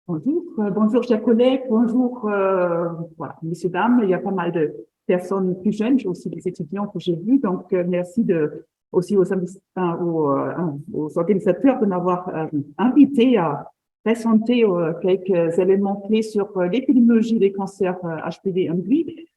Bonjour, bonjour chers collègues, bonjour, voilà, messieurs, dames, il y a pas mal de personnes plus jeunes, j'ai aussi des étudiants que j'ai vus, donc merci aussi aux organisateurs de m'avoir invité à présenter quelques éléments clés sur l'épidémiologie des cancers HPV induits.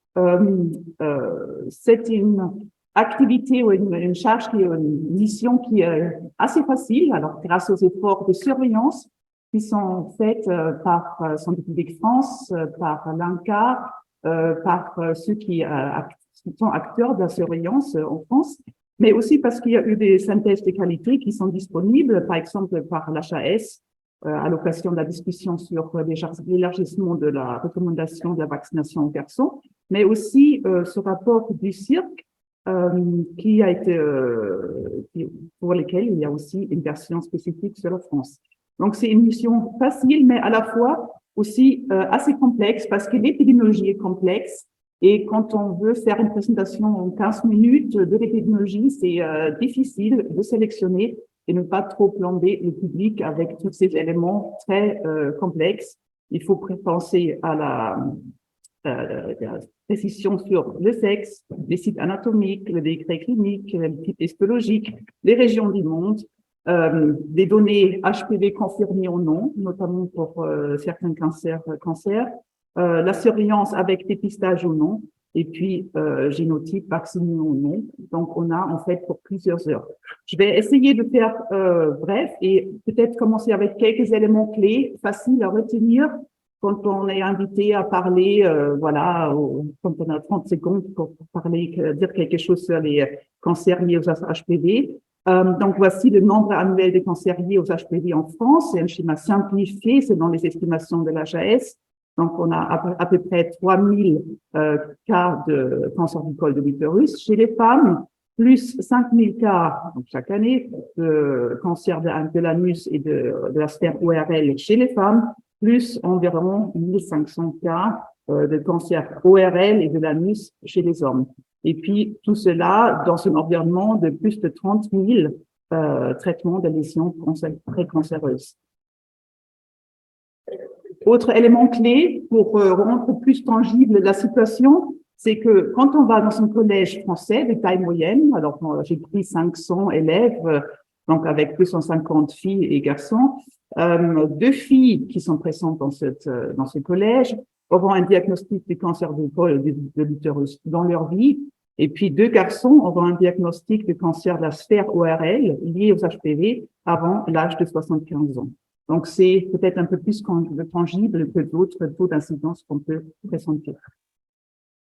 C'est une activité ou une charge une mission qui est assez facile, alors grâce aux efforts de surveillance qui sont faites par Santé publique France, par l'INCa, par ceux qui sont acteurs de la surveillance en France, mais aussi parce qu'il y a eu des synthèses de qualité qui sont disponibles, par exemple par l'HAS, à l'occasion de la discussion sur l'élargissement de la recommandation de la vaccination aux garçons, mais aussi ce rapport du CIRC qui a été pour lequel il y a aussi une version spécifique sur la France. Donc, c'est une mission facile, mais à la fois aussi assez complexe parce que l'épidémiologie est complexe. Et quand on veut faire une présentation en 15 minutes de l'épidémiologie, c'est difficile de sélectionner et ne pas trop plomber le public avec tous ces éléments très complexes. Il faut penser à la précision sur le sexe, les sites anatomiques, le décret clinique, le type histologique, les régions du monde, des données HPV confirmées ou non, notamment pour certains cancers, la surveillance avec dépistage ou non, et puis génotype vacciné ou non. Donc, on a en fait pour plusieurs heures. Je vais essayer de faire bref et peut-être commencer avec quelques éléments clés faciles à retenir quand on est invité à parler, quand on a 30 secondes pour parler, dire quelque chose sur les cancers liés aux HPV. Donc, voici le nombre annuel de cancers liés aux HPV en France. C'est un schéma simplifié, c'est dans les estimations de l'HAS. Donc, on a à peu près 3000 cas de cancer du col de l'utérus chez les femmes, plus 5000 cas donc, chaque année de cancer de l'anus et de la sphère ORL chez les femmes, plus environ 1500 cas de cancer ORL et de l'anus chez les hommes. Et puis, tout cela dans un environnement de plus de 30 000 traitements de lésions précancéreuses. Autre élément clé pour rendre plus tangible la situation, c'est que quand on va dans un collège français de taille moyenne, alors j'ai pris 500 élèves, donc avec 250 filles et garçons, 2 filles qui sont présentes dans ce collège auront un diagnostic de cancer du col de l'utérus dans leur vie, et puis 2 garçons auront un diagnostic de cancer de la sphère ORL lié aux HPV avant l'âge de 75 ans. Donc, c'est peut-être un peu plus tangible que d'autres taux d'incidence qu'on peut présenter.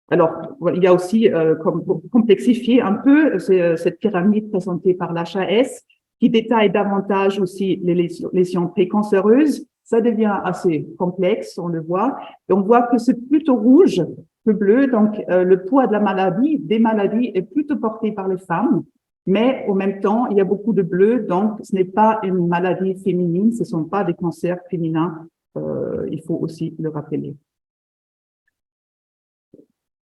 Alors, il y a aussi, pour complexifier un peu, cette pyramide présentée par l'HAS, qui détaille davantage aussi les lésions précancéreuses. Ça devient assez complexe, on le voit. Et on voit que c'est plutôt rouge que bleu. Donc, le poids de la maladie, des maladies, est plutôt porté par les femmes. Mais en même temps, il y a beaucoup de bleu, donc ce n'est pas une maladie féminine, ce ne sont pas des cancers féminins, il faut aussi le rappeler.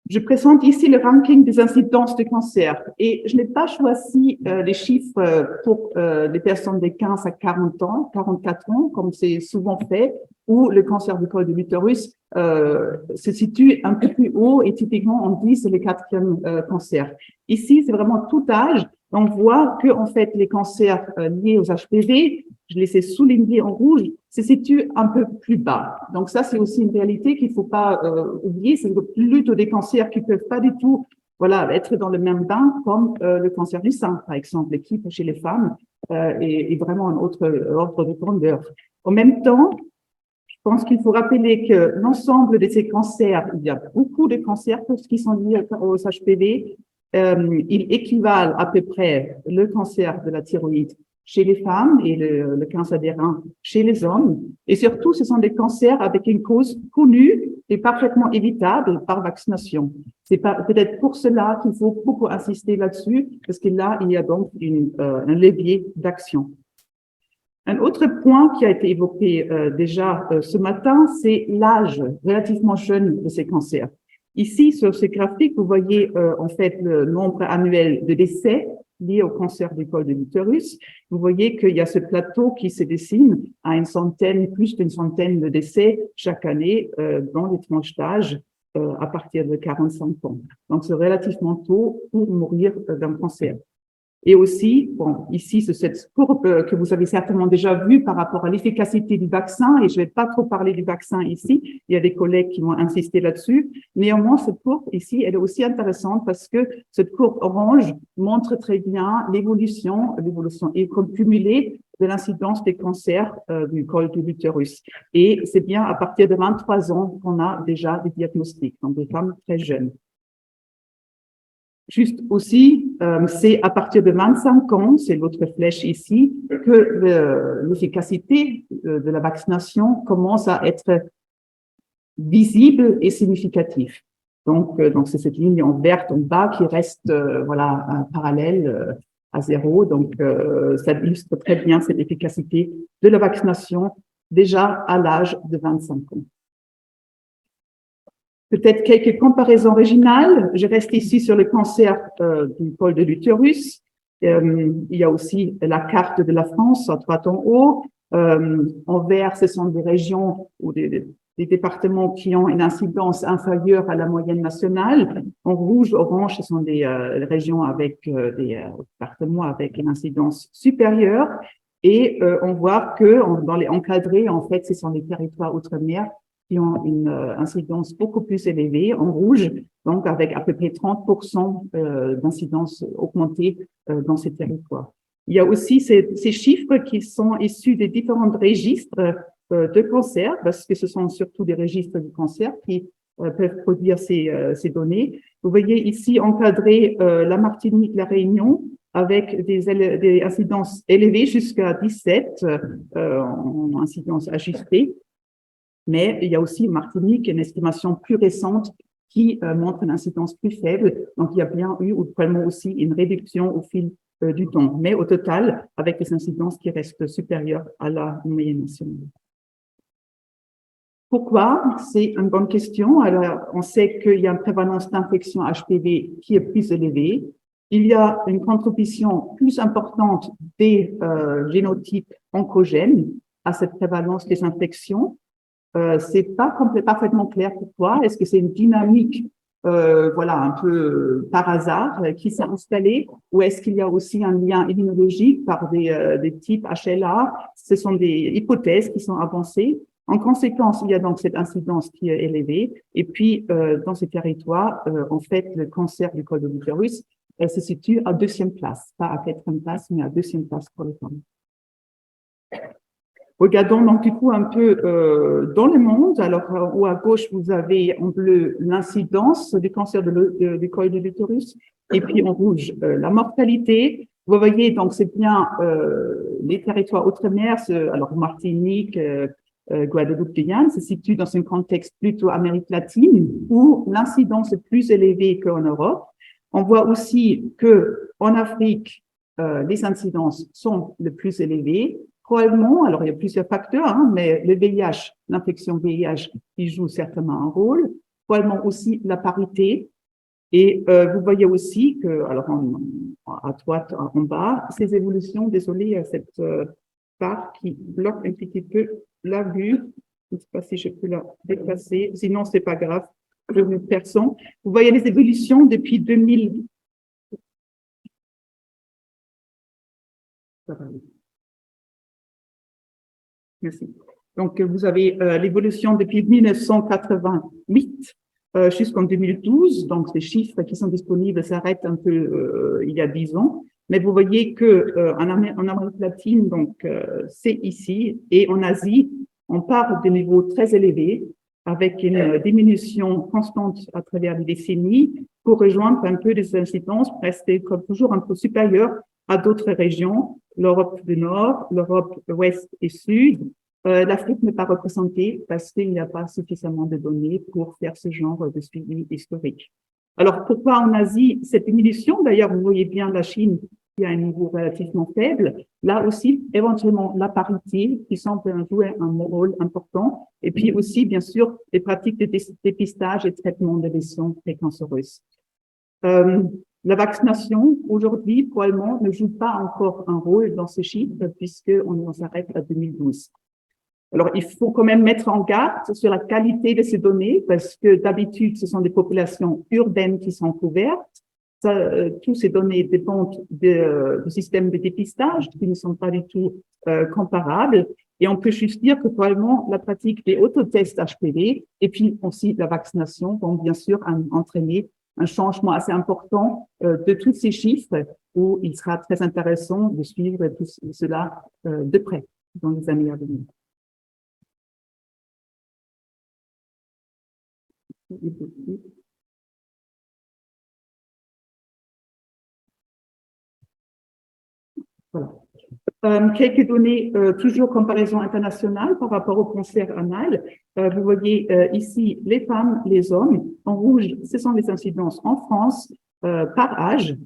Je présente ici le ranking des incidences de cancer et je n'ai pas choisi les chiffres pour les personnes de 15 à 40 ans, 44 ans, comme c'est souvent fait, où le cancer du col de l'utérus se situe un peu plus haut et typiquement on dit c'est le 4e cancer. Ici, c'est vraiment tout âge. On voit que en fait les cancers liés aux HPV, je les ai soulignés en rouge, se situent un peu plus bas. Donc ça, c'est aussi une réalité qu'il ne faut pas oublier. C'est plutôt des cancers qui peuvent pas du tout, être dans le même bain comme le cancer du sein, par exemple, qui chez les femmes est vraiment un autre ordre de grandeur. En même temps, je pense qu'il faut rappeler que l'ensemble de ces cancers, il y a beaucoup de cancers qui sont liés aux HPV. Ils équivalent à peu près le cancer de la thyroïde chez les femmes et le cancer des reins chez les hommes. Et surtout, ce sont des cancers avec une cause connue et parfaitement évitable par vaccination. C'est peut-être pour cela qu'il faut beaucoup insister là-dessus, parce que là, il y a donc un levier d'action. Un autre point qui a été évoqué déjà ce matin, c'est l'âge relativement jeune de ces cancers. Ici, sur ce graphique, vous voyez en fait le nombre annuel de décès liées au cancer du col de l'utérus. Vous voyez qu'il y a ce plateau qui se dessine à plus d'une centaine de décès chaque année dans les tranches d'âge à partir de 45 ans. Donc, c'est relativement tôt pour mourir d'un cancer. Et aussi, bon, ici, c'est cette courbe que vous avez certainement déjà vue par rapport à l'efficacité du vaccin, et je ne vais pas trop parler du vaccin ici, il y a des collègues qui vont insister là-dessus. Néanmoins, cette courbe ici, elle est aussi intéressante parce que cette courbe orange montre très bien l'évolution et cumulée de l'incidence des cancers du col de l'utérus. Et c'est bien à partir de 23 ans qu'on a déjà des diagnostics, donc des femmes très jeunes. Juste aussi, c'est à partir de 25 ans, c'est l'autre flèche ici, que l'efficacité de la vaccination commence à être visible et significative. Donc c'est cette ligne en vert en bas qui reste voilà parallèle à 0. Donc ça illustre très bien cette efficacité de la vaccination déjà à l'âge de 25 ans. Peut-être quelques comparaisons originales. Je reste ici sur le cancer du col de l'utérus. Il y a aussi la carte de la France à droite en haut. En vert, ce sont des régions ou des départements qui ont une incidence inférieure à la moyenne nationale. En rouge, orange, ce sont des régions avec des départements avec une incidence supérieure. Et on voit que dans les encadrés, en fait, ce sont les territoires outre-mer qui ont une incidence beaucoup plus élevée, en rouge, donc avec à peu près 30% d'incidence augmentée dans ces territoires. Il y a aussi ces chiffres qui sont issus des différents registres de cancer, parce que ce sont surtout des registres du cancer qui peuvent produire ces données. Vous voyez ici encadré la Martinique, la Réunion, avec des incidences élevées jusqu'à 17 en incidence ajustée. Mais il y a aussi Martinique, une estimation plus récente qui montre une incidence plus faible. Donc, il y a bien eu probablement aussi une réduction au fil du temps. Mais au total, avec des incidences qui restent supérieures à la moyenne nationale. Pourquoi? C'est une bonne question. Alors, on sait qu'il y a une prévalence d'infection HPV qui est plus élevée. Il y a une contribution plus importante des génotypes oncogènes à cette prévalence des infections. C'est pas parfaitement clair pourquoi. Est-ce que c'est une dynamique, voilà, un peu par hasard qui s'est installée, ou est-ce qu'il y a aussi un lien immunologique par des types HLA? Ce sont des hypothèses qui sont avancées. En conséquence, il y a donc cette incidence qui est élevée. Et puis, dans ces territoires, en fait, le cancer du col de l'utérus se situe à 2e place, pas à 4e place, mais à 2e place pour les femmes. Regardons donc du coup un peu dans le monde. Alors, en haut à gauche, vous avez en bleu l'incidence du cancer du col de l'utérus, et puis en rouge la mortalité. Vous voyez, donc c'est bien les territoires outre-mer, alors Martinique, Guadeloupe, Guyane, se situent dans un contexte plutôt Amérique latine, où l'incidence est plus élevée qu'en Europe. On voit aussi que en Afrique, les incidences sont les plus élevées. Probablement, alors il y a plusieurs facteurs, hein, mais le VIH, l'infection VIH, qui joue certainement un rôle. Probablement aussi la parité. Et vous voyez aussi que, alors à droite, en bas, ces évolutions, désolé, cette barre qui bloque un petit peu la vue. Je ne sais pas si je peux la déplacer, sinon c'est pas grave, je vous personne. Vous voyez les évolutions depuis 2000. Merci. Donc, vous avez l'évolution depuis 1988 jusqu'en 2012. Donc, ces chiffres qui sont disponibles s'arrêtent un peu il y a 10 ans. Mais vous voyez que en Amérique latine, donc c'est ici, et en Asie, on part de niveaux très élevés, avec une diminution constante à travers les décennies, pour rejoindre un peu des incidences presque comme toujours un peu supérieures à d'autres régions, l'Europe du Nord, l'Europe Ouest et Sud. L'Afrique n'est pas représentée parce qu'il n'y a pas suffisamment de données pour faire ce genre de suivi historique. Alors, pourquoi en Asie cette diminution? D'ailleurs, vous voyez bien la Chine qui a un niveau relativement faible. Là aussi, éventuellement, la parité qui semble jouer un rôle important. Et puis aussi, bien sûr, les pratiques de dépistage et de traitement de lésions précancéreuses. La vaccination, aujourd'hui, probablement, ne joue pas encore un rôle dans ces chiffres, puisqu'on s'arrête à 2012. Alors, il faut quand même mettre en garde sur la qualité de ces données, parce que d'habitude, ce sont des populations urbaines qui sont couvertes. Toutes ces données dépendent du système de dépistage, qui ne sont pas du tout comparables. Et on peut juste dire que probablement la pratique des autotests HPV et puis aussi la vaccination vont bien sûr entraîner un changement assez important de tous ces chiffres, où il sera très intéressant de suivre tout cela de près dans les années à venir. Voilà. Quelques données, toujours comparaison internationale par rapport au cancer anal. Vous voyez ici les femmes, les hommes. En rouge, ce sont les incidences en France par âge.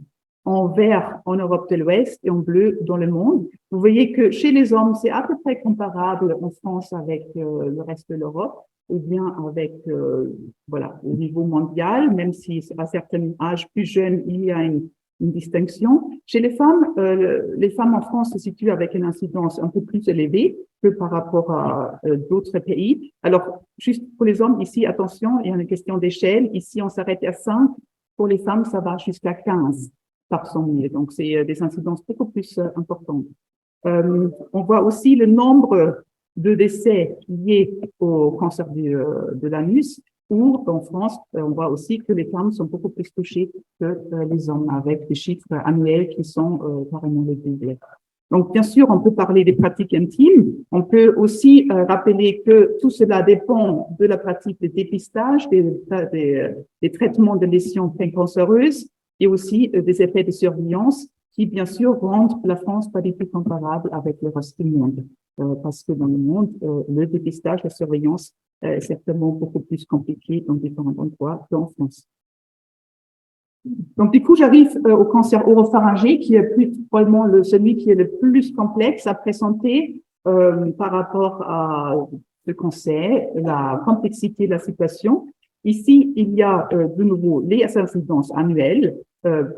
En vert, en Europe de l'Ouest et en bleu dans le monde. Vous voyez que chez les hommes, c'est à peu près comparable en France avec le reste de l'Europe, ou bien avec voilà, au niveau mondial, même si à certains âges plus jeunes, il y a une distinction. Chez les femmes en France se situent avec une incidence un peu plus élevée que par rapport à d'autres pays. Alors, juste pour les hommes, ici, attention, il y a une question d'échelle. Ici, on s'arrête à 5. Pour les femmes, ça va jusqu'à 15 par 100 000. Donc, c'est des incidences beaucoup plus importantes. On voit aussi le nombre de décès liés au cancer de l'anus, où en France, on voit aussi que les femmes sont beaucoup plus touchées que les hommes, avec des chiffres annuels qui sont carrément les doubles. Donc, bien sûr, on peut parler des pratiques intimes. On peut aussi rappeler que tout cela dépend de la pratique de dépistage, des traitements de lésions précancéreuses et aussi des effets de surveillance qui, bien sûr, rendent la France pas du tout comparable avec le reste du monde. Parce que dans le monde, le dépistage, la surveillance est certainement beaucoup plus compliqué dans différents endroits qu'en France. Donc, du coup, j'arrive au cancer oropharyngé, qui est probablement celui qui est le plus complexe à présenter par rapport à ce cancer, la complexité de la situation. Ici, il y a de nouveau les incidences annuelles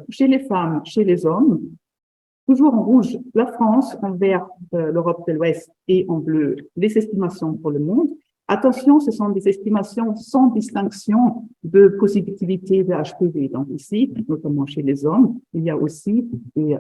chez les femmes, chez les hommes. Toujours en rouge, la France, en vert, l'Europe de l'Ouest et en bleu, les estimations pour le monde. Attention, ce sont des estimations sans distinction de positivité de HPV. Donc ici, notamment chez les hommes, il y a aussi des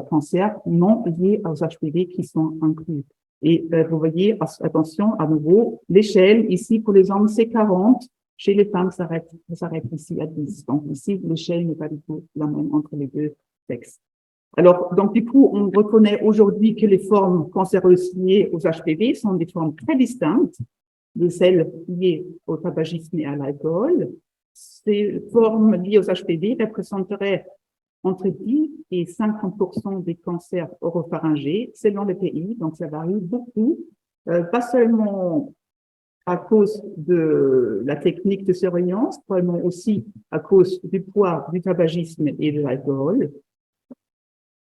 cancers non liés aux HPV qui sont inclus. Et vous voyez, attention, à nouveau, l'échelle, ici pour les hommes, c'est 40. Chez les femmes, ça s'arrête ici à 10. Donc ici, l'échelle n'est pas du tout la même entre les deux sexes. Alors, donc, du coup, on reconnaît aujourd'hui que les formes cancéreuses liées aux HPV sont des formes très distinctes de celles liées au tabagisme et à l'alcool. Ces formes liées aux HPV représenteraient entre 10 et 50% des cancers oropharyngés selon les pays, donc ça varie beaucoup, pas seulement à cause de la technique de surveillance, probablement aussi à cause du poids, du tabagisme et de l'alcool.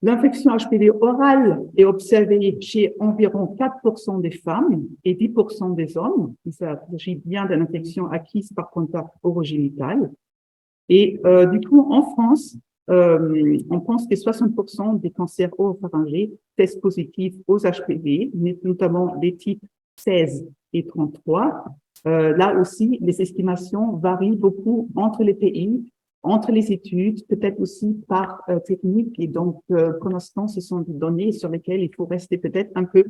L'infection HPV orale est observée chez environ 4% des femmes et 10% des hommes. Il s'agit bien d'une infection acquise par contact orogénital. Et du coup, en France, on pense que 60% des cancers oropharyngés testent positifs aux HPV, notamment les types 16 et 33. Là aussi, les estimations varient beaucoup entre les pays, entre les études, peut-être aussi par technique. Et donc, pour l'instant, ce sont des données sur lesquelles il faut rester peut-être un peu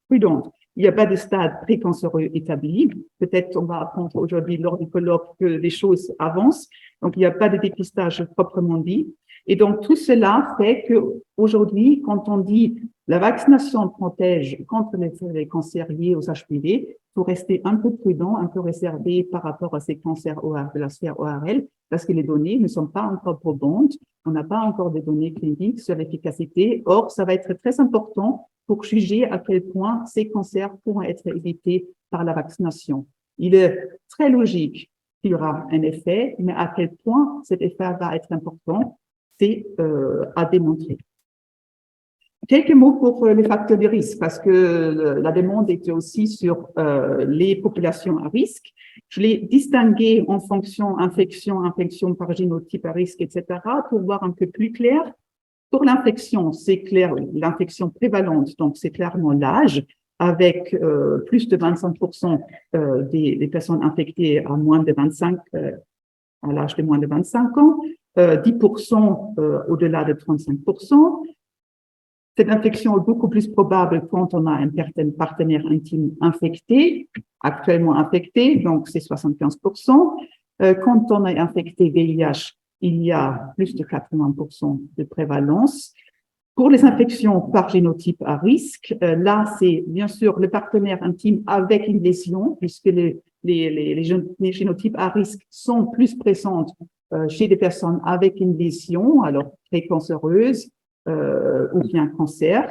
prudente. Il n'y a pas de stade précancéreux établi. Peut-être on va apprendre aujourd'hui lors du colloque que les choses avancent. Donc, il n'y a pas de dépistage proprement dit. Et donc, tout cela fait que aujourd'hui, quand on dit la vaccination protège contre les cancers liés aux HPV, il faut rester un peu prudent, un peu réservé par rapport à ces cancers de la sphère ORL, parce que les données ne sont pas encore probantes. On n'a pas encore de données cliniques sur l'efficacité. Or, ça va être très important pour juger à quel point ces cancers pourront être évités par la vaccination. Il est très logique qu'il y aura un effet, mais à quel point cet effet va être important, c'est à démontrer. Quelques mots pour les facteurs de risque, parce que la demande était aussi sur les populations à risque. Je l'ai distingué en fonction infection par génotype à risque, etc., pour voir un peu plus clair. Pour l'infection, c'est clair, l'infection prévalente, donc c'est clairement l'âge, avec plus de 25% des personnes infectées à moins de 25, à l'âge de moins de 25 ans, 10% au-delà de 35%. Cette infection est beaucoup plus probable quand on a un partenaire intime infecté, actuellement infecté, donc c'est 75%. Quand on est infecté VIH, il y a plus de 80% de prévalence. Pour les infections par génotype à risque, là, c'est bien sûr le partenaire intime avec une lésion, puisque les génotypes à risque sont plus présentes chez des personnes avec une lésion, alors précancéreuse, ou bien cancer.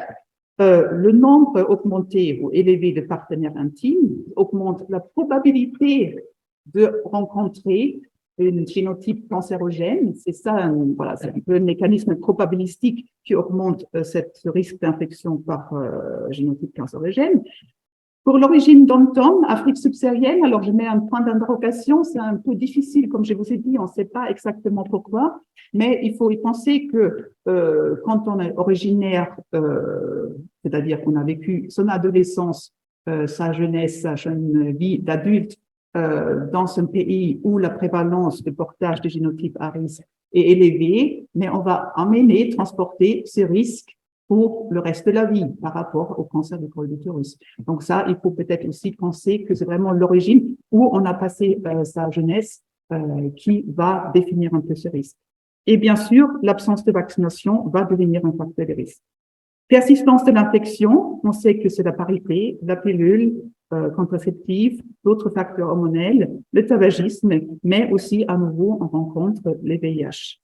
Le nombre augmenté ou élevé de partenaires intimes augmente la probabilité de rencontrer un génotype cancérogène. C'est ça, voilà, c'est un peu le mécanisme probabilistique qui augmente ce risque d'infection par génotype cancérogène. Pour l'origine d'Om-Tom, Afrique subsaharienne, alors je mets un point d'interrogation, c'est un peu difficile, comme je vous ai dit, on ne sait pas exactement pourquoi, mais il faut y penser que quand on est originaire, c'est-à-dire qu'on a vécu son adolescence, sa jeunesse, sa jeune vie d'adulte dans un pays où la prévalence de portage de génotypes à risque est élevée, mais on va emmener, transporter ce risque pour le reste de la vie par rapport au cancer du col de l'utérus. Donc ça, il faut peut-être aussi penser que c'est vraiment l'origine où on a passé sa jeunesse qui va définir un peu ce risque. Et bien sûr, l'absence de vaccination va devenir un facteur de risque. Persistance de l'infection, on sait que c'est la parité, la pilule contraceptive, d'autres facteurs hormonels, le tabagisme, mais aussi à nouveau on rencontre les VIH.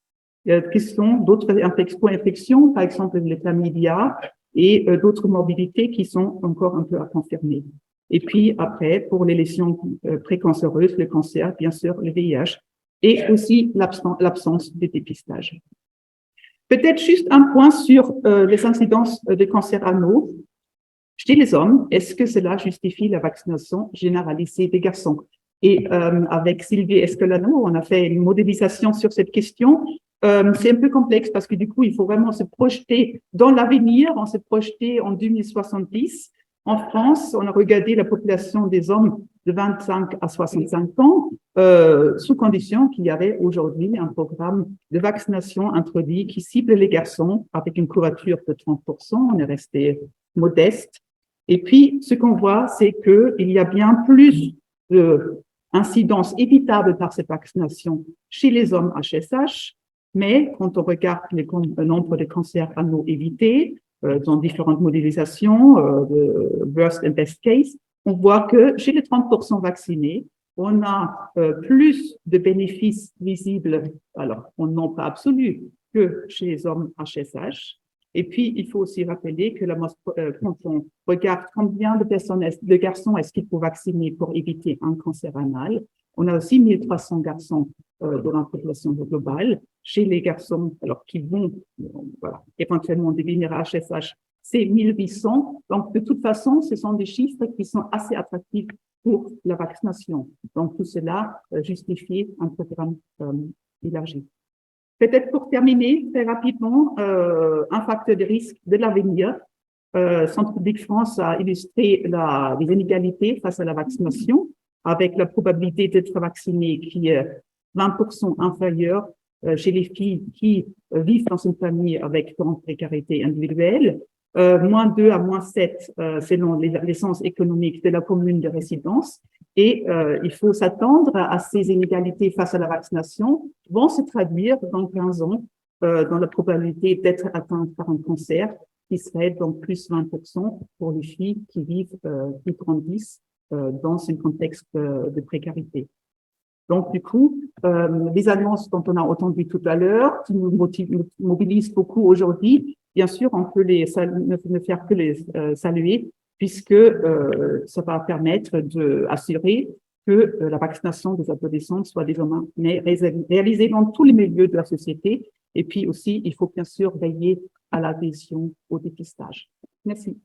Qui sont d'autres infections, par exemple les chlamydia et d'autres morbidités qui sont encore un peu à confirmer. Et puis après, pour les lésions précancéreuses, le cancer, bien sûr, le VIH, et aussi l'absence de dépistage. Peut-être juste un point sur les incidences de cancer anneau. Chez les hommes, est-ce que cela justifie la vaccination généralisée des garçons? Et avec Sylvie Escolano, on a fait une modélisation sur cette question. C'est un peu complexe parce que du coup, il faut vraiment se projeter dans l'avenir. On s'est projeté en 2070. En France, on a regardé la population des hommes de 25 à 65 ans, sous condition qu'il y avait aujourd'hui un programme de vaccination introduit qui cible les garçons avec une couverture de 30%. On est resté modeste. Et puis, ce qu'on voit, c'est qu'il y a bien plus d'incidence évitable par cette vaccination chez les hommes HSH, mais quand on regarde le nombre de cancers anneaux évités, dans différentes modélisations, de worst and best case, on voit que chez les 30% vaccinés, on a plus de bénéfices visibles, alors en nombre absolu, que chez les hommes HSH. Et puis, il faut aussi rappeler que quand on regarde combien de garçons est-ce qu'il faut vacciner pour éviter un cancer anal, on a aussi 1300 garçons dans la population globale. Chez les garçons, alors qui vont éventuellement devenir HSH, c'est 1800. Donc, de toute façon, ce sont des chiffres qui sont assez attractifs pour la vaccination. Donc, tout cela justifie un programme élargi. Peut-être pour terminer très rapidement, un facteur de risque de l'avenir. Centre public France a illustré les inégalités face à la vaccination, avec la probabilité d'être vacciné qui est 20% inférieure chez les filles qui vivent dans une famille avec grande précarité individuelle, moins 2 à moins 7 selon l'essence économique de la commune de résidence. Et il faut s'attendre à ces inégalités face à la vaccination vont se traduire dans 15 ans dans la probabilité d'être atteinte par un cancer qui serait donc plus 20% pour les filles qui vivent, qui grandissent dans un contexte de précarité. Donc, du coup, les annonces dont on a entendu tout à l'heure, qui nous mobilisent beaucoup aujourd'hui, bien sûr, on peut ne faire que les saluer, puisque ça va permettre d'assurer que la vaccination des adolescents soit désormais réalisée dans tous les milieux de la société. Et puis aussi, il faut bien sûr veiller à l'adhésion au dépistage. Merci.